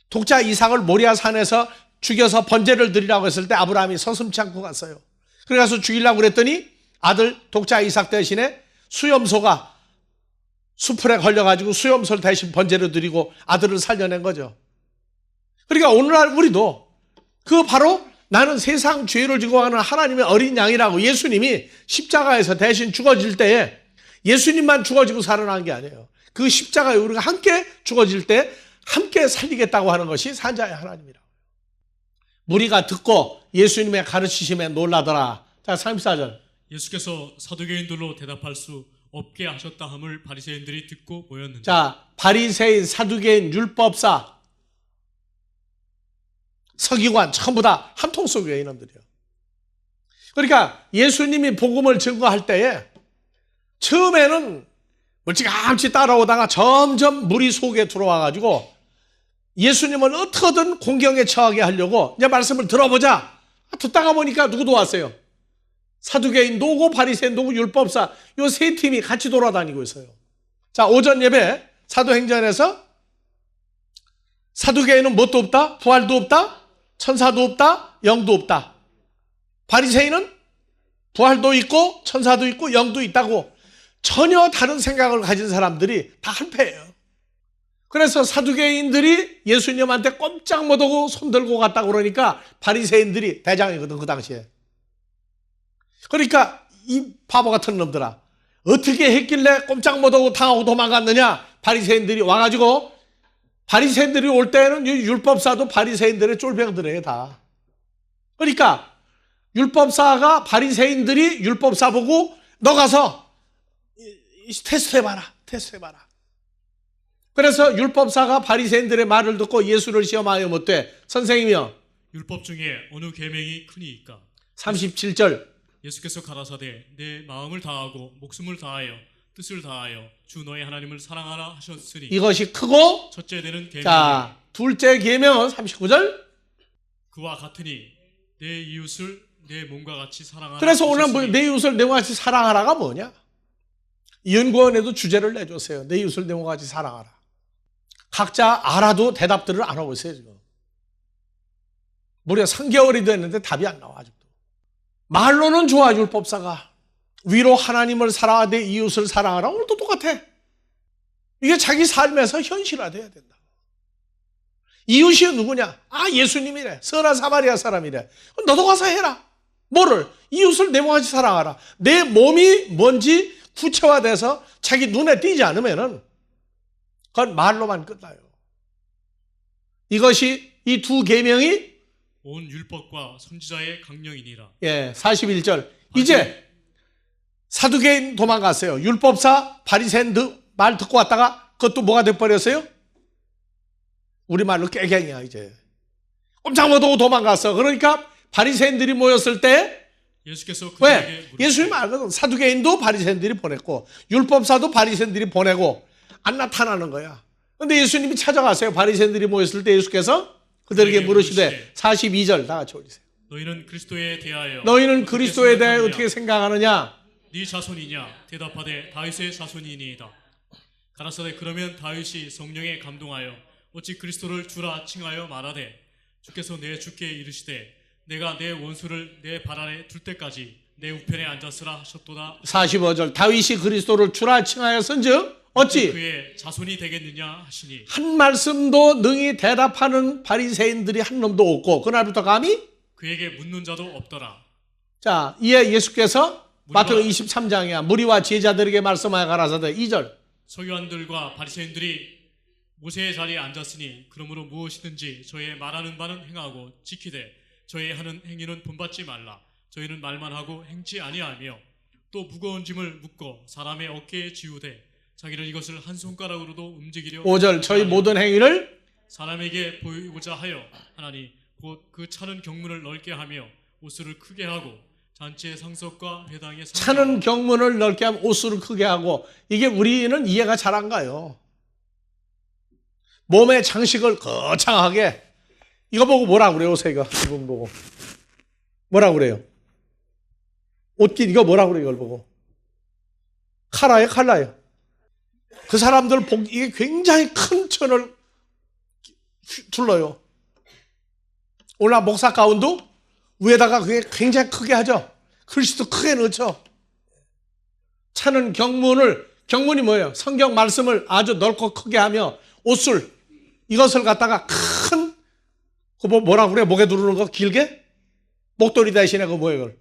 독자 이삭을 모리아 산에서 죽여서 번제를 드리라고 했을 때 아브라함이 서슴지 않고 갔어요. 그래서 죽이려고 그랬더니 아들 독자 이삭 대신에 수염소가 수풀에 걸려가지고 수염소를 대신 번제를 드리고 아들을 살려낸 거죠. 그러니까 오늘날 우리도 그 바로 나는 세상 죄를 지고 가는 하나님의 어린 양이라고 예수님이 십자가에서 대신 죽어질 때에 예수님만 죽어지고 살아난 게 아니에요. 그 십자가에 우리가 함께 죽어질 때 함께 살리겠다고 하는 것이 산자의 하나님이라고. 무리가 듣고 예수님의 가르치심에 놀라더라. 자, 34절.
예수께서 사두개인들로 대답할 수 없게 하셨다 함을 바리새인들이 듣고 모였는데.
자, 바리새인, 사두개인, 율법사, 서기관 전부 다 한통 속의 이놈들이에요. 그러니까 예수님이 복음을 증거할 때에 처음에는 멀찌감치 따라오다가 점점 무리 속에 들어와가지고 예수님을 어떻게든 공경에 처하게 하려고 이제 말씀을 들어보자. 듣다가 보니까 누구도 왔어요. 사두개인도 오고 바리새인도 오고 율법사, 요 세 팀이 같이 돌아다니고 있어요. 자, 오전 예배 사도행전에서 사두개인은 뭣도 없다? 부활도 없다? 천사도 없다? 영도 없다. 바리새인은 부활도 있고 천사도 있고 영도 있다고 전혀 다른 생각을 가진 사람들이 다 한패예요. 그래서 사두개인들이 예수님한테 꼼짝 못하고 손들고 갔다고 그러니까 바리새인들이 대장이거든, 그 당시에. 그러니까 이 바보 같은 놈들아, 어떻게 했길래 꼼짝 못하고 당하고 도망갔느냐. 바리새인들이 와가지고, 바리새인들이 올 때는 율법사도 바리새인들의 쫄병들이에요, 다. 그러니까 율법사가, 바리새인들이 율법사 보고 너 가서 테스트해봐라. 그래서 율법사가 바리새인들의 말을 듣고 예수를 시험하여 묻되 선생님이여,
율법 중에 어느 계명이 크니이까?
37절.
예수께서 가라사대 내 마음을 다하고 목숨을 다하여 뜻을 다하여 주 너의 하나님을 사랑하라 하셨으니
이것이 크고,
첫째 되는 계명이
자, 둘째 계명은 39절.
그와 같으니 내 이웃을 내 몸과 같이 사랑하라.
그래서 오늘
하셨으니.
내 이웃을 내 몸과 같이 사랑하라가 뭐냐? 연구원에도 주제를 내줬어요. 내 이웃을 내 몸과 같이 사랑하라. 각자 알아도 대답들을 안 하고 있어요, 지금. 무려 3개월이 됐는데 답이 안 나와, 아직도. 말로는 좋아, 율법사가. 위로 하나님을 사랑하되 이웃을 사랑하라. 오늘도 똑같아. 이게 자기 삶에서 현실화돼야 된다. 이웃이 누구냐? 예수님이래. 선한 사마리아 사람이래. 너도 가서 해라. 뭐를? 이웃을 내 몸같이 사랑하라. 내 몸이 뭔지 구체화돼서 자기 눈에 띄지 않으면은 그건 말로만 끝나요. 이것이 이 두 계명이
온 율법과 선지자의 강령이니라.
예, 41절. 이제 사두개인 도망갔어요. 율법사 바리새인들 말 듣고 왔다가 그것도 뭐가 돼버렸어요? 우리말로 깨갱이야 이제. 꼼짝 못하고 도망갔어. 그러니까 바리새인들이 모였을 때
예수께서
왜?
그들에게
예수님 알거든. 사두개인도 바리새인들이 보냈고 율법사도 바리새인들이 보내고 안 나타나는 거야. 근데 예수님이 찾아갔어요. 바리새인들이 모였을 때 예수께서 그들에게 물으시되 42절 다 같이 올리세요.
너희는 그리스도에 대하여
너희는 그리스도에 대해 어떻게 생각하느냐?
네 자손이냐? 대답하되 다윗의 자손이니이다. 가라사대 그러면 다윗이 성령에 감동하여 어찌 그리스도를 주라 칭하여 말하되 주께서 내 주께 이르시되 내가 내 원수를 내 발 아래 둘 때까지 내 우편에 앉았으라 하셨도다.
45절 다윗이 그리스도를 주라 칭하였은즉 어찌
그의 자손이 되겠느냐 하시니
한 말씀도 능히 대답하는 바리새인들이 한 놈도 없고 그날부터 감히
그에게 묻는 자도 없더라.
자 이에 예수께서 마태복음 23장이야 무리와 제자들에게 말씀하여 가라사대 2절
서기관들과 바리새인들이 모세의 자리에 앉았으니 그러므로 무엇이든지 저의 말하는 바는 행하고 지키되 저의 하는 행위는 본받지 말라. 저희는 말만 하고 행치 아니하며 또 무거운 짐을 묶어 사람의 어깨에 지우되 자기는 이것을 한 손가락으로도 움직이려
5절 저희 모든 행위를
사람에게 보이고자 하여 하나니 곧 그 차는 경문을 넓게 하며 옷을 크게 하고 잔치의 상석과 회당의
차는 경문을 넓게 하면 옷을 크게 하고 이게 우리는 이해가 잘 안 가요. 몸에 장식을 거창하게 이거 보고 뭐라 그래요? 옷에 이거 이분 보고 뭐라 그래요? 옷깃 이거 뭐라 그래요? 이걸 보고 칼라요? 칼라요? 그 사람들 복 이게 굉장히 큰 천을 둘러요. 오늘 목사 가운도 위에다가 그게 굉장히 크게 하죠. 글씨도 크게 넣죠. 차는 경문이 뭐예요? 성경 말씀을 아주 넓고 크게 하며 옷을 이것을 갖다가 큰 그거 뭐라 그래? 목에 두르는 거 길게? 목도리 대신에 그 뭐예요? 그걸?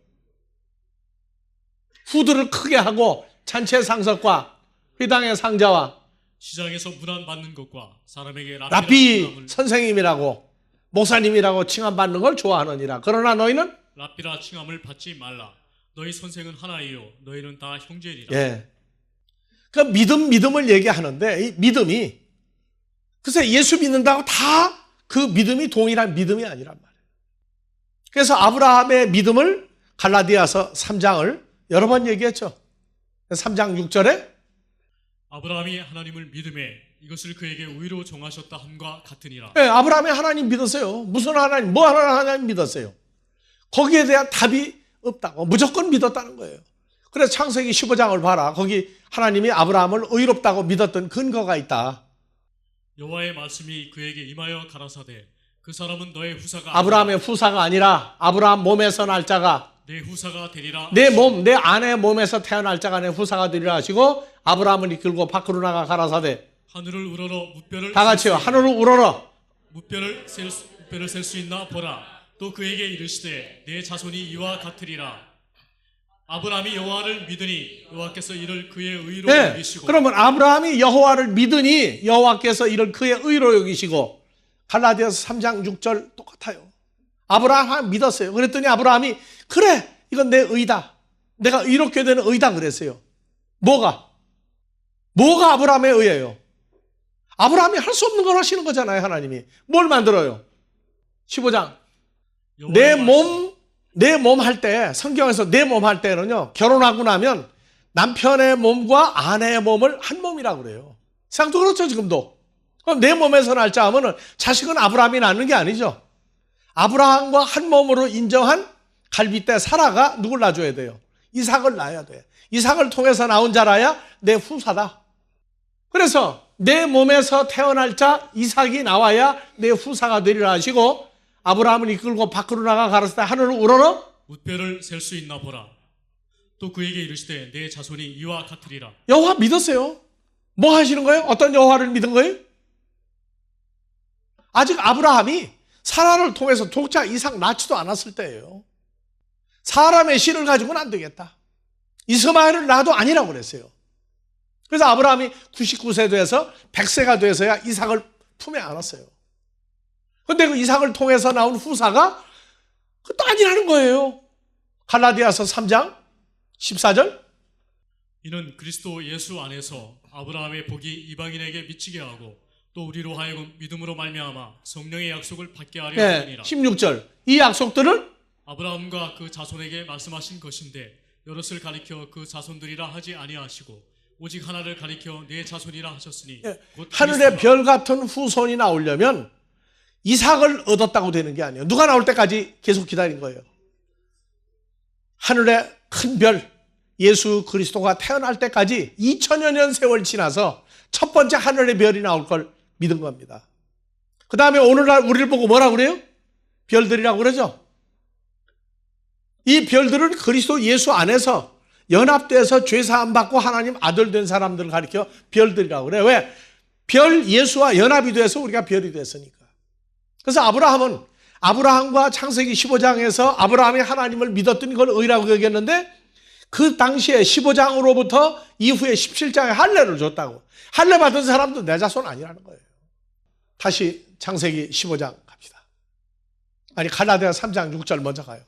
후드를 크게 하고 잔치의 상석과 회당의 상자와
시장에서 문안받는 것과 사람에게
랍비 선생님이라고 목사님이라고 칭함받는 걸 좋아하느니라. 그러나 너희는
랍비라 칭함을 받지 말라. 너희 선생은 하나이요 너희는 다 형제니라.
예. 그 믿음을 얘기하는데 이 믿음이 글쎄 예수 믿는다고 다 그 믿음이 동일한 믿음이 아니란 말이에요. 그래서 아브라함의 믿음을 갈라디아서 3장을 여러 번 얘기했죠. 3장 6절에
아브라함이 하나님을 믿음에 이것을 그에게 의로 정하셨다 함과 같으니라.
네, 아브라함이 하나님 믿었어요. 무슨 하나님? 뭐 하나님 믿었어요? 거기에 대한 답이 없다고. 무조건 믿었다는 거예요. 그래서 창세기 15장을 봐라. 거기 하나님이 아브라함을 의롭다고 믿었던 근거가 있다.
여호와의 말씀이 그에게 임하여 가라사대 그 사람은 너의 후사가
아브라함의 후사가 아니라 아브라함 몸에서 날 자가
내 후사가 되리라.
내 아내 몸에서 태어날 자가 내 후사가 되리라 하시고 아브라함을 이끌고 밖으로 나가 가라사대
하늘을 우러러 무뼈를
다 같이요. 하늘을 우러러
무뼈를 셀 수 있나 보라. 또 그에게 이르시되 내 자손이 이와 같으리라. 아브라함이 여호와를 믿으니 여호와께서 이를 그의 의로
네,
여기시고.
그러면 아브라함이 여호와를 믿으니 여호와께서 이를 그의 의로 여기시고 갈라디아서 3장 6절 똑같아요. 아브라함 믿었어요. 그랬더니 아브라함이 그래 이건 내 의다. 내가 의롭게 되는 의다 그랬어요. 뭐가 아브라함의 의예요? 아브라함이 할 수 없는 걸 하시는 거잖아요. 하나님이 뭘 만들어요? 15장 내 몸 할 때 성경에서 내 몸 할 때는요 결혼하고 나면 남편의 몸과 아내의 몸을 한 몸이라고 그래요. 세상도 그렇죠 지금도. 그럼 내 몸에서 날자 하면은 자식은 아브라함이 낳는 게 아니죠. 아브라함과 한 몸으로 인정한 갈빗대 사라가 누굴 낳아줘야 돼요? 이삭을 낳아야 돼. 이삭을 통해서 나온 자라야 내 후사다. 그래서 내 몸에서 태어날 자 이삭이 나와야 내 후사가 되리라 하시고 아브라함을 이끌고 밖으로 나가 가라사대 하늘을 우러러
무뼈를 셀 수 있나 보라. 또 그에게 이르시되 내 자손이 이와 같으리라.
여호와 믿었어요. 뭐 하시는 거예요? 어떤 여호와를 믿은 거예요? 아직 아브라함이 사라를 통해서 독자 이삭 낳지도 않았을 때예요. 사람의 씨를 가지고는 안 되겠다. 이스마엘을 낳아도 아니라고 그랬어요. 그래서 아브라함이 99세 돼서 100세가 돼서야 이삭을 품에 안았어요. 근데 그 이삭을 통해서 나온 후사가 그것도 아니라는 거예요. 갈라디아서 3장 14절.
이는 그리스도 예수 안에서 아브라함의 복이 이방인에게 미치게 하고 또 우리로 하여금 믿음으로 말미암아 성령의 약속을 받게 하려 하느니라.
16절. 이 약속들은
아브라함과 그 자손에게 말씀하신 것인데 여럿을 가리켜 그 자손들이라 하지 아니하시고 오직 하나를 가리켜 네 자손이라 하셨으니 곧
하늘의
그리스도라.
별 같은 후손이 나오려면 이삭을 얻었다고 되는 게 아니에요. 누가 나올 때까지 계속 기다린 거예요. 하늘의 큰 별, 예수 그리스도가 태어날 때까지 2000여 년 세월 지나서 첫 번째 하늘의 별이 나올 걸 믿은 겁니다. 그 다음에 오늘날 우리를 보고 뭐라고 그래요? 별들이라고 그러죠. 이 별들은 그리스도 예수 안에서 연합돼서 죄사함 받고 하나님 아들 된 사람들을 가리켜 별들이라고 그래요. 왜? 별 예수와 연합이 돼서 우리가 별이 됐으니까. 그래서 아브라함과 창세기 15장에서 아브라함이 하나님을 믿었더니 그걸 의라고 여겼는데 그 당시에 15장으로부터 이후에 17장에 할례를 줬다고. 할례 받은 사람도 내 자손 아니라는 거예요. 다시 창세기 15장 갑시다. 아니 갈라디아 3장 6절 먼저 가요.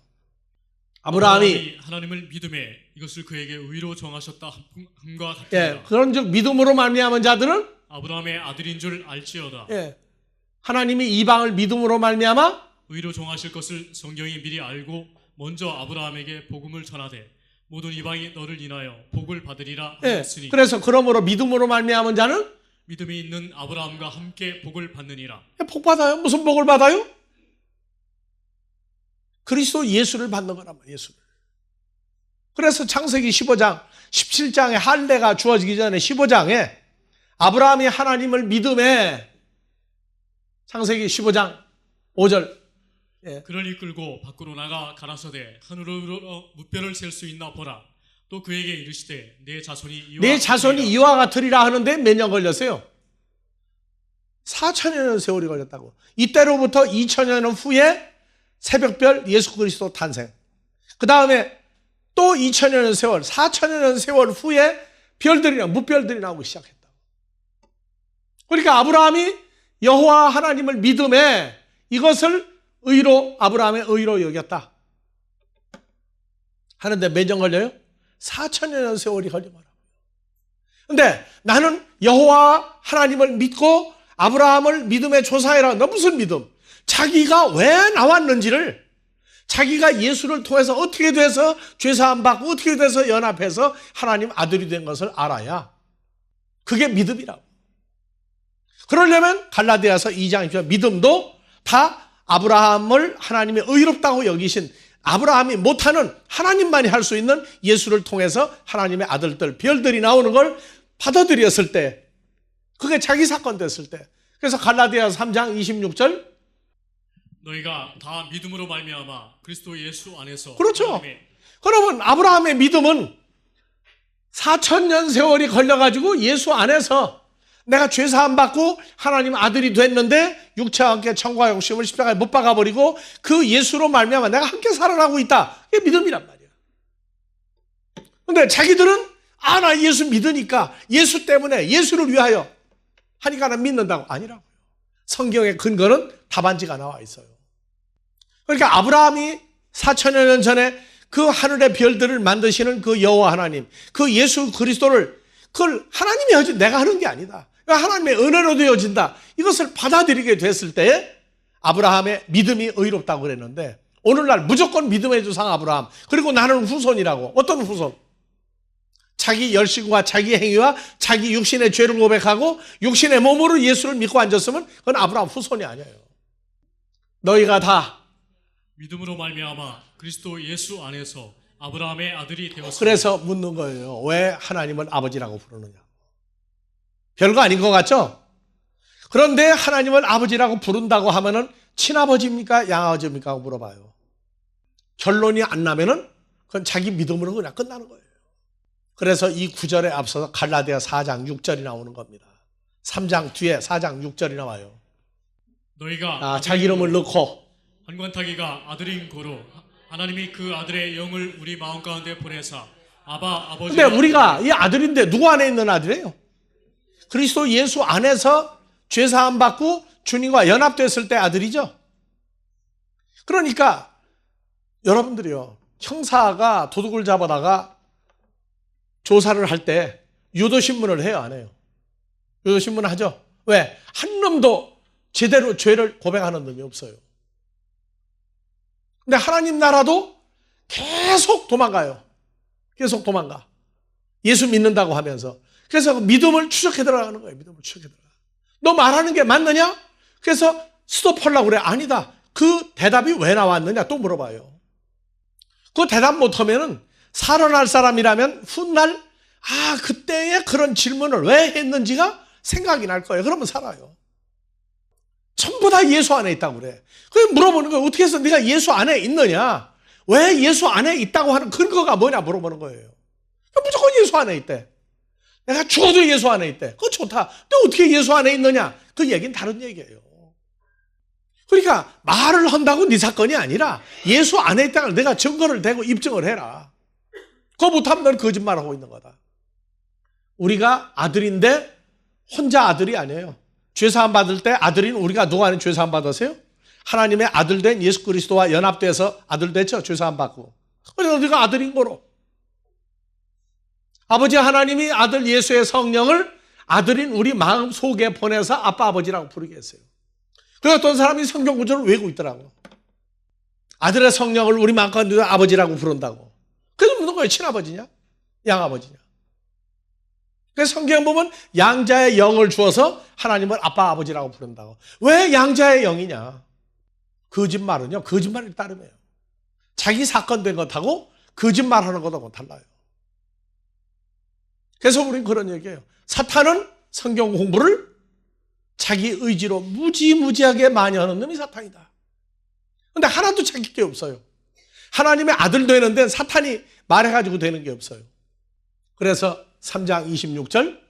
아브라함이
하나님을 믿음에 이것을 그에게 의로 정하셨다 함과 같으니라.
예, 그런즉 믿음으로 말미암은 자들은
아브라함의 아들인 줄 알지어다.
예, 하나님이 이방을 믿음으로 말미암아
의로 정하실 것을 성경이 미리 알고 먼저 아브라함에게 복음을 전하되 모든 이방이 너를 인하여 복을 받으리라
예,
하였으니
그래서 그러므로 믿음으로 말미암은 자는
믿음이 있는 아브라함과 함께 복을 받느니라.
복 받아요. 무슨 복을 받아요? 그리스도 예수를 받는 거란 말이에요. 예수를. 그래서 창세기 15장 17장에 할례가 주어지기 전에 15장에 아브라함이 하나님을 믿음에 창세기 15장 5절
그를 이끌고 밖으로 나가 가라사대 하늘으로 무뼈를 셀 수 있나 보라. 또 그에게 이르시되 내 자손이 이와
같으리라 하는데 몇 년 걸렸어요? 4천여 년 세월이 걸렸다고. 이때로부터 2000여 년 후에 새벽별 예수 그리스도 탄생. 그 다음에 또 2000여 년 세월, 4000여 년 세월 후에 무별들이 나오기 시작했다. 그러니까 아브라함이 여호와 하나님을 믿음에 이것을 아브라함의 의로 여겼다 하는데 몇 년 걸려요? 4000여 년 세월이 걸린 거라고요. 근데 나는 여호와 하나님을 믿고 아브라함을 믿음에 조사해라. 너 무슨 믿음? 자기가 왜 나왔는지를, 자기가 예수를 통해서 어떻게 돼서 죄사함 받고 어떻게 돼서 연합해서 하나님 아들이 된 것을 알아야 그게 믿음이라고. 그러려면 갈라디아서 2장 20절 믿음도 다 아브라함을 하나님이 의롭다고 여기신, 아브라함이 못하는 하나님만이 할 수 있는 예수를 통해서 하나님의 아들들, 별들이 나오는 걸 받아들였을 때, 그게 자기 사건 됐을 때. 그래서 갈라디아서 3장 26절
너희가 다 믿음으로 말미암아 그리스도 예수 안에서
그렇죠. 그러면 아브라함의 믿음은 4000년 세월이 걸려가지고 예수 안에서 내가 죄사함 받고 하나님 아들이 됐는데 육체와 함께 천국과 욕심을 십자가에 못 박아버리고 그 예수로 말미암아 내가 함께 살아가고 있다. 이게 믿음이란 말이야. 근데 자기들은 나 예수 믿으니까 예수 때문에 예수를 위하여 하니까 난 믿는다고. 아니라고요. 성경의 근거는 답안지가 나와 있어요. 그러니까 아브라함이 4000여 년 전에 그 하늘의 별들을 만드시는 그 여호와 하나님, 그 예수 그리스도를 그걸 하나님이 하지 내가 하는 게 아니다. 하나님의 은혜로 되어진다. 이것을 받아들이게 됐을 때 아브라함의 믿음이 의롭다고 그랬는데 오늘날 무조건 믿음의 조상 아브라함, 그리고 나는 후손이라고. 어떤 후손? 자기 열심과 자기 행위와 자기 육신의 죄를 고백하고 육신의 몸으로 예수를 믿고 앉았으면 그건 아브라함 후손이 아니에요. 너희가 다
믿음으로 말미암아 그리스도 예수 안에서 아브라함의 아들이 되었습니다.
그래서 묻는 거예요. 왜 하나님을 아버지라고 부르느냐. 별거 아닌 것 같죠? 그런데 하나님을 아버지라고 부른다고 하면은 친아버지입니까? 양아버지입니까? 하고 물어봐요. 결론이 안 나면은 그건 자기 믿음으로 그냥 끝나는 거예요. 그래서 이 구절에 앞서서 갈라디아 4장 6절이 나오는 겁니다. 3장 뒤에 4장 6절이 나와요.
너희가
자기 이름을 넣고
한관타기가 아들인 고로 하나님이 그 아들의 영을 우리 마음 가운데 보내사 아버지.
근데 우리가 이 아들인데 누구 안에 있는 아들이에요? 그리스도 예수 안에서 죄사함 받고 주님과 연합됐을 때 아들이죠. 그러니까 여러분들이요, 형사가 도둑을 잡아다가 조사를 할 때 유도신문을 해요, 안 해요? 유도신문 하죠? 왜? 한 놈도 제대로 죄를 고백하는 놈이 없어요. 근데 하나님 나라도 계속 도망가요. 계속 도망가. 예수 믿는다고 하면서. 그래서 믿음을 추적해 들어가는 거예요. 믿음을 추적해 들어가. 너 말하는 게 맞느냐? 그래서 스톱하려고 그래. 아니다. 그 대답이 왜 나왔느냐? 또 물어봐요. 그 대답 못하면은 살아날 사람이라면 훗날 그때의 그런 질문을 왜 했는지가 생각이 날 거예요. 그러면 살아요. 전부 다 예수 안에 있다고 그래. 그래 물어보는 거예요. 어떻게 해서 네가 예수 안에 있느냐? 왜 예수 안에 있다고 하는 근거가 뭐냐 물어보는 거예요. 무조건 예수 안에 있대. 내가 죽어도 예수 안에 있대. 그거 좋다. 근데 어떻게 예수 안에 있느냐? 그 얘기는 다른 얘기예요. 그러니까 말을 한다고 네 사건이 아니라 예수 안에 있다고 내가 증거를 대고 입증을 해라. 그거 못하면 넌 거짓말하고 있는 거다. 우리가 아들인데 혼자 아들이 아니에요. 죄사함 받을 때 아들인 우리가 누가 아닌 죄사함 받았어요? 하나님의 아들 된 예수 그리스도와 연합돼서 아들 됐죠. 죄사함 받고. 그래서 우리가 아들인 거로. 아버지 하나님이 아들 예수의 성령을 아들인 우리 마음 속에 보내서 아빠 아버지라고 부르게 했어요. 그래서 어떤 사람이 성경 구절을 외우고 있더라고. 아들의 성령을 우리 마음 가운데 아버지라고 부른다고. 그래서 묻는 거예요. 친아버지냐? 양아버지냐? 그래서 성경 보면 양자의 영을 주어서 하나님을 아빠 아버지라고 부른다고. 왜 양자의 영이냐? 거짓말은요, 거짓말을 따르며요. 자기 사건 된 것하고 거짓말하는 것하고 달라요. 그래서 우리는 그런 얘기예요. 사탄은 성경 공부를 자기 의지로 무지무지하게 많이 하는 놈이 사탄이다. 근데 하나도 자기 게 없어요. 하나님의 아들 되는 데는 사탄이 말해가지고 되는 게 없어요. 그래서 3장 26절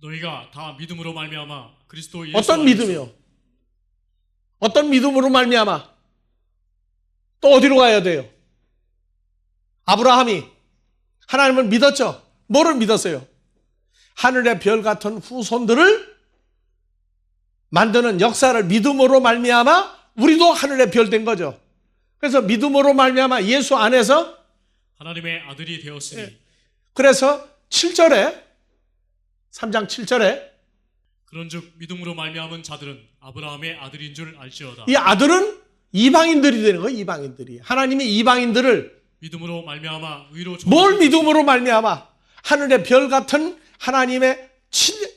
너희가 다 믿음으로 말미암아 그리스도 예수
어떤
안에서
믿음이요? 어떤 믿음으로 말미암아? 또 어디로 가야 돼요? 아브라함이 하나님을 믿었죠? 뭐를 믿었어요? 하늘의 별 같은 후손들을 만드는 역사를 믿음으로 말미암아 우리도 하늘의 별 된 거죠. 그래서 믿음으로 말미암아 예수 안에서
하나님의 아들이 되었으니
그래서 7절에 3장 7절에
그런즉 믿음으로 말미암은 자들은 아브라함의 아들인 줄 알지어다.
이 아들은 이방인들이 되는 거예요. 이방인들이. 하나님이 이방인들을
믿음으로 말미암아 의로
뭘 믿음으로 말미암아? 하늘의 별 같은 하나님의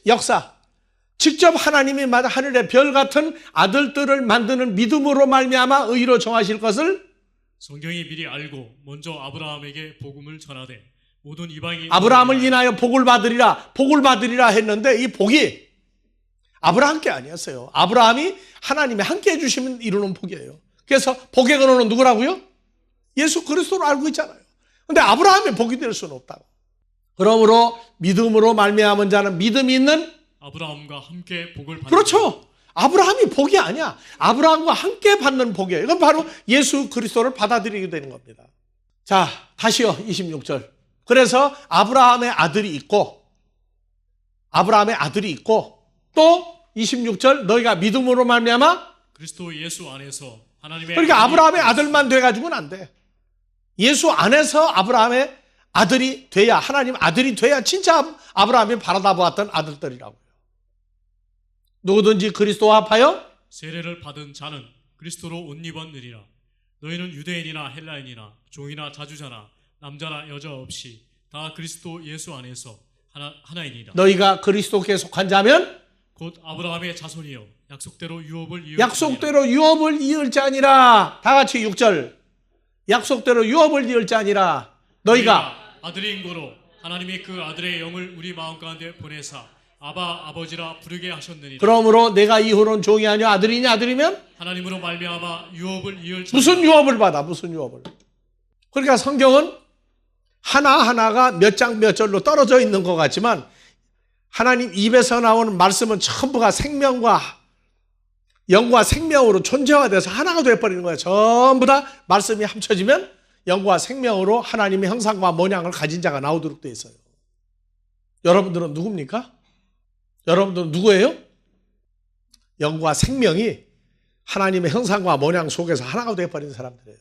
역사. 직접 하나님이 하늘의 별 같은 아들들을 만드는 믿음으로 말미암아 의로 정하실 것을
성경이 미리 알고 먼저 아브라함에게 복음을 전하되 모든 이방인
아브라함을 인하여 복을 받으리라 했는데 이 복이 아브라함께 아니었어요. 아브라함이 하나님이 함께 해주시면 이루는 복이에요. 그래서 복의 근원은 누구라고요? 예수 그리스도로 알고 있잖아요. 근데 아브라함이 복이 될 수는 없다고. 그러므로 믿음으로 말미암은 자는 믿음이 있는
아브라함과 함께 복을 받는
그렇죠. 아브라함이 복이 아니야. 아브라함과 함께 받는 복이에요. 이건 바로 예수 그리스도를 받아들이게 되는 겁니다. 자, 다시요. 26절. 그래서 아브라함의 아들이 있고 또 26절 너희가 믿음으로 말미암아
그리스도 예수 안에서 하나님의
그러니까 아브라함의 아들만 돼가지고는 안 돼. 예수 안에서 아브라함의 아들이 돼야 하나님 아들이 돼야 진짜 아브라함이 바라다 보았던 아들들이라고요. 누구든지 그리스도와 합하여
세례를 받은 자는 그리스도로 옷 입었느니라. 너희는 유대인이나 헬라인이나 종이나 자주자나 남자나 여자 없이 다 그리스도 예수 안에서 하나이니라.
너희가 그리스도께 속한 자면
곧 아브라함의 자손이요 약속대로
유업을 이을 자니라. 다 같이 6절. 약속대로 유업을 이을 자니라. 너희가
아들인 거로 하나님이 그 아들의 영을 우리 마음 가운데 보내사 아바 아버지라 부르게 하셨느니라.
그러므로 내가 이후로는 종이 아니요 아들이냐. 아들이면
하나님으로 말미암아 유업을 이을 자니라.
무슨 유업을 받아? 무슨 유업을? 그러니까 성경은 하나하나가 몇 장 몇 절로 떨어져 있는 것 같지만 하나님 입에서 나오는 말씀은 전부가 생명과 영과 생명으로 존재화돼서 하나가 되어버리는 거예요. 전부 다 말씀이 합쳐지면 영과 생명으로 하나님의 형상과 모양을 가진 자가 나오도록 되어 있어요. 여러분들은 누굽니까? 여러분들은 누구예요? 영과 생명이 하나님의 형상과 모양 속에서 하나가 되어버린 사람들이에요.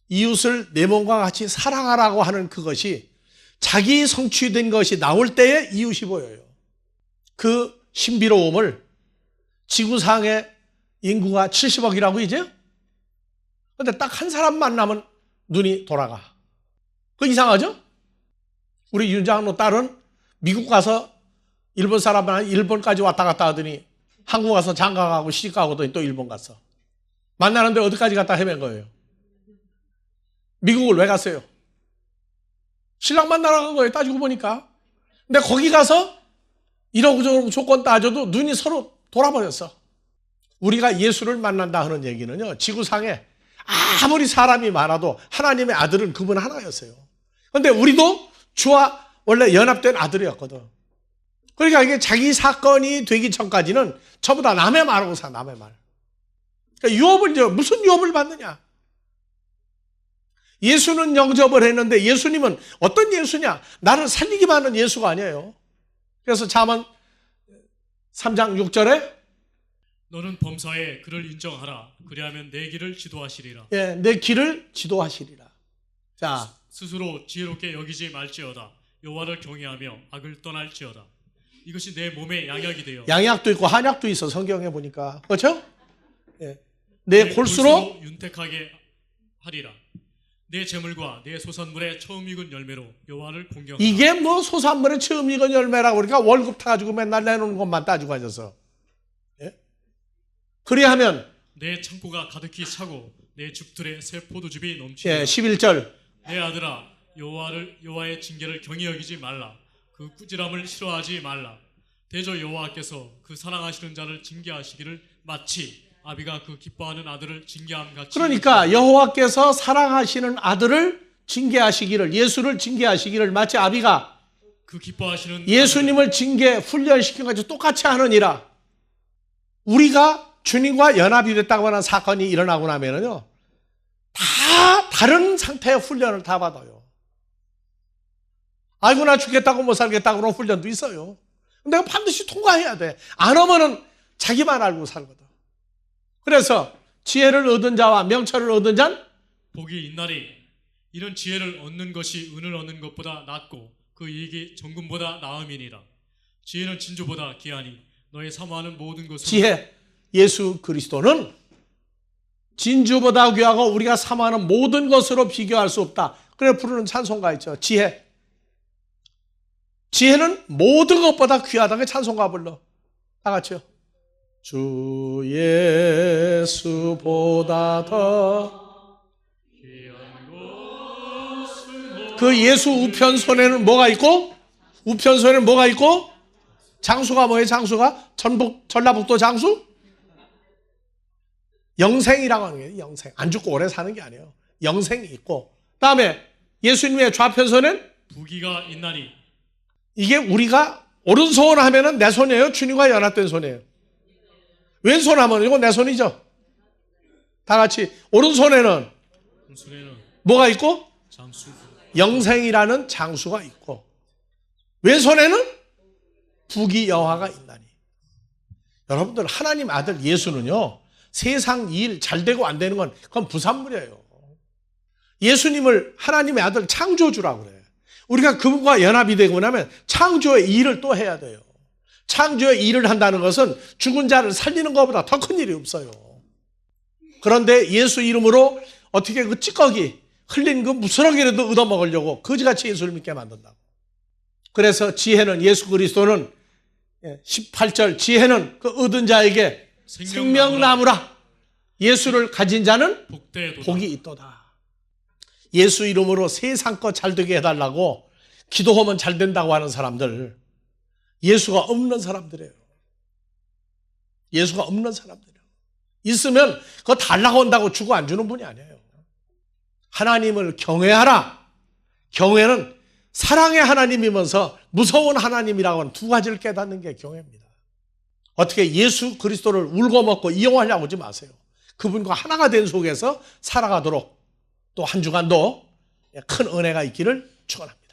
이웃을 내 몸과 같이 사랑하라고 하는 그것이 자기 성취된 것이 나올 때에 이웃이 보여요. 그 신비로움을 지구상의 인구가 70억이라고 이제? 근데 딱 한 사람 만나면 눈이 돌아가. 그거 이상하죠? 우리 윤장로 딸은 미국 가서 일본 사람은 일본까지 왔다 갔다 하더니 한국 가서 장가 가고 시집 가고도 또 일본 갔어. 만나는데 어디까지 갔다 헤맨 거예요? 미국을 왜 갔어요? 신랑 만나러 간 거예요, 따지고 보니까. 근데 거기 가서 이러고저러고 조건 따져도 눈이 서로 돌아버렸어. 우리가 예수를 만난다 하는 얘기는요, 지구상에 아무리 사람이 많아도 하나님의 아들은 그분 하나였어요. 그런데 우리도 주와 원래 연합된 아들이었거든. 그러니까 이게 자기 사건이 되기 전까지는 전부 다 남의 말하고 사, 남의 말. 그러니까 유업을 이제 무슨 유업을 받느냐? 예수는 영접을 했는데 예수님은 어떤 예수냐? 나를 살리기만 하는 예수가 아니에요. 그래서 잠언 3장 6절에
너는 범사에 그를 인정하라. 그리하면 내 길을 지도하시리라.
예, 내 길을 지도하시리라. 자,
스스로 지혜롭게 여기지 말지어다. 여호와를 경외하며 악을 떠날지어다. 이것이 내 몸의 양약이 되어
양약도 있고 한약도 있어, 성경에 보니까. 그렇죠? 예. 내 골수로
윤택하게 하리라. 내 재물과 내 소산물의 처음 익은 열매로 여호와를 공경하라.
이게 뭐 소산물의 처음 익은 열매라고 그러니까 월급 타가지고 맨날 내놓는 것만 따지고 앉아서. 예? 그리하면
내 창고가 가득히 차고 내 줍틀에 새 포도즙이 넘치리라.
예, 11절.
내 아들아, 여호와의 징계를 경히 여기지 말라. 그 꾸지람을 싫어하지 말라. 대저 여호와께서 그 사랑하시는 자를 징계하시기를 마치 아비가 그 기뻐하는 아들을 징계함 같이.
그러니까 여호와께서 사랑하시는 아들을 징계하시기를, 예수를 징계하시기를 마치 아비가
그 기뻐하시는
예수님을 징계 훈련시킨 것이 똑같이 하느니라. 우리가 주님과 연합이 됐다고 하는 사건이 일어나고 나면은요, 다 다른 상태의 훈련을 다 받아요. 아이고 나 죽겠다고 못 살겠다고 그런 훈련도 있어요. 내가 반드시 통과해야 돼. 안 하면은 자기만 알고 살거든. 그래서 지혜를 얻은 자와 명철을 얻은 자는
복이 있나니 이런 지혜를 얻는 것이 은을 얻는 것보다 낫고 그 이익이 정금보다 나음이니라. 지혜는 진주보다 귀하니 너의 사모하는 모든 것으로.
지혜, 예수 그리스도는 진주보다 귀하고 우리가 사모하는 모든 것으로 비교할 수 없다. 그래 부르는 찬송가 있죠. 지혜. 지혜는 모든 것보다 귀하다고 찬송가 불러. 다 같이요. 주 예수보다 더 그 예수 우편손에는 뭐가 있고? 우편손에는 뭐가 있고? 장수가 뭐예요? 장수가? 전라북도 장수? 영생이라고 하는 게 영생. 안 죽고 오래 사는 게 아니에요. 영생이 있고. 다음에 예수님의 좌편손에는
부귀가 있나니.
이게 우리가 오른손 하면은 내 손이에요? 주님과 연합된 손이에요? 왼손 하면 이거 내 손이죠? 다 같이. 오른손에는 뭐가 있고?
장수.
영생이라는 장수가 있고, 왼손에는 부귀 여화가 있나니. 여러분들, 하나님 아들 예수는요, 세상 일 잘 되고 안 되는 건 그건 부산물이에요. 예수님을 하나님의 아들 창조주라고 그래요. 우리가 그분과 연합이 되고 나면 창조의 일을 또 해야 돼요. 창조의 일을 한다는 것은 죽은 자를 살리는 것보다 더 큰 일이 없어요. 그런데 예수 이름으로 어떻게 그 찌꺼기 흘린 그 무스러기라도 얻어먹으려고 거지같이 예수를 믿게 만든다고. 그래서 지혜는, 예수 그리스도는 18절, 지혜는 그 얻은 자에게 생명나무라. 예수를 가진 자는 복이 있도다. 예수 이름으로 세상 거 잘 되게 해달라고 기도하면 잘 된다고 하는 사람들, 예수가 없는 사람들이에요. 예수가 없는 사람들이에요. 있으면 그거 달라고 한다고 주고 안 주는 분이 아니에요. 하나님을 경외하라. 경외는 사랑의 하나님이면서 무서운 하나님이라고 하는 두 가지를 깨닫는 게 경외입니다. 어떻게 예수 그리스도를 울고 먹고 이용하려고 하지 마세요. 그분과 하나가 된 속에서 살아가도록 또 한 주간도 큰 은혜가 있기를 축원합니다.